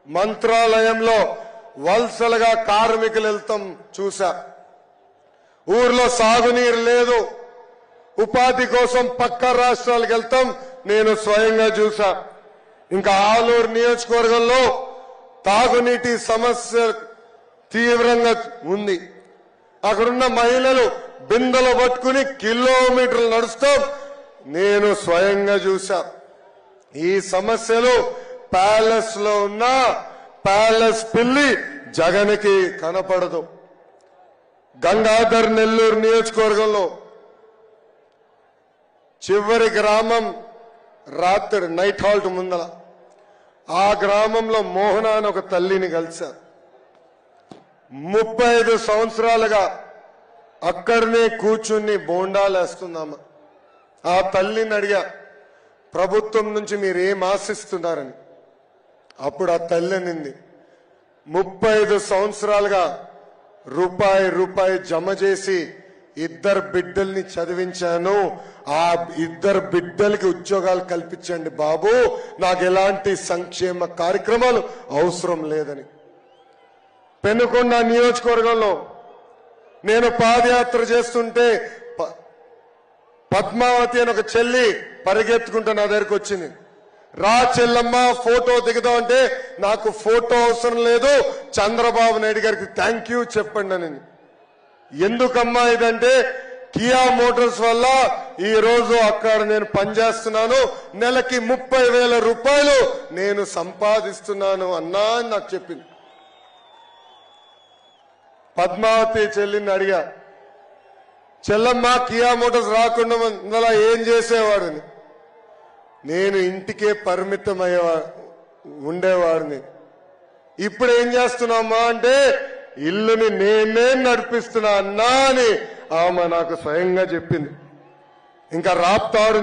మంత్రాలయంలో వలసలుగా కార్మికులు వెళ్తాం చూసా. ఊర్లో సాగునీరు లేదు, ఉపాధి కోసం పక్క రాష్ట్రాలకు వెళ్తాం నేను స్వయంగా చూసా. ఇంకా ఆలూరు నియోజకవర్గంలో తాగునీటి సమస్య తీవ్రంగా ఉంది. అక్కడున్న మహిళలు బిందెలు పట్టుకుని కిలోమీటర్లు నడుస్తాం నేను స్వయంగా చూసా. ఈ సమస్యలు ప్యాలెస్ లో ఉన్న ప్యాలెస్ పిల్లి జగన్కి కనపడదు. గంగాధర్ నెల్లూరు నియోజకవర్గంలో చివరి గ్రామం రాత్రి నైట్ హాల్ట్ ముందల ఆ గ్రామంలో మోహన అని ఒక తల్లిని కలిసా. 35 సంవత్సరాలుగా అక్కడనే కూర్చుని బోండాలేస్తున్నామా. ఆ తల్లిని అడిగా ప్రభుత్వం నుంచి మీరేం ఆశిస్తున్నారని. అప్పుడు ఆ తల్లి అనింది 35 సంవత్సరాలుగా రూపాయి జమ చేసి 2 బిడ్డల్ని చదివించాను. ఆ 2 బిడ్డలకి ఉద్యోగాలు కల్పించండి బాబు, నాకు ఎలాంటి సంక్షేమ కార్యక్రమాలు అవసరం లేదని. పెనుకొండ నియోజకవర్గంలో నేను పాదయాత్ర చేస్తుంటే పద్మావతి అని ఒక చెల్లి పరిగెత్తుకుంటూ నా దగ్గరకు వచ్చింది. రా చెల్లమ్మ ఫోటో దిగుదామంటే నాకు ఫోటో అవసరం లేదు, చంద్రబాబు నాయుడు గారికి థ్యాంక్ యూ చెప్పండి అని. ఎందుకమ్మా ఇదంటే కియా మోటార్స్ వల్ల ఈ రోజు అక్కడ నేను పనిచేస్తున్నాను, నెలకి 30,000 రూపాయలు నేను సంపాదిస్తున్నాను అన్నా అని నాకు చెప్పింది. పద్మావతి చెల్లిని అడిగా, చెల్లమ్మ కియా మోటార్స్ రాకుండా ఇందులో ఏం చేసేవాడిని. నేను ఇంటికే పరిమితం ఉండేవాడిని. ఇప్పుడు ఏం చేస్తున్నామా అంటే ఇల్లుని నేనే నడిపిస్తున్నా అన్నా అని ఆమె నాకు స్వయంగా చెప్పింది. ఇంకా రాప్తాడు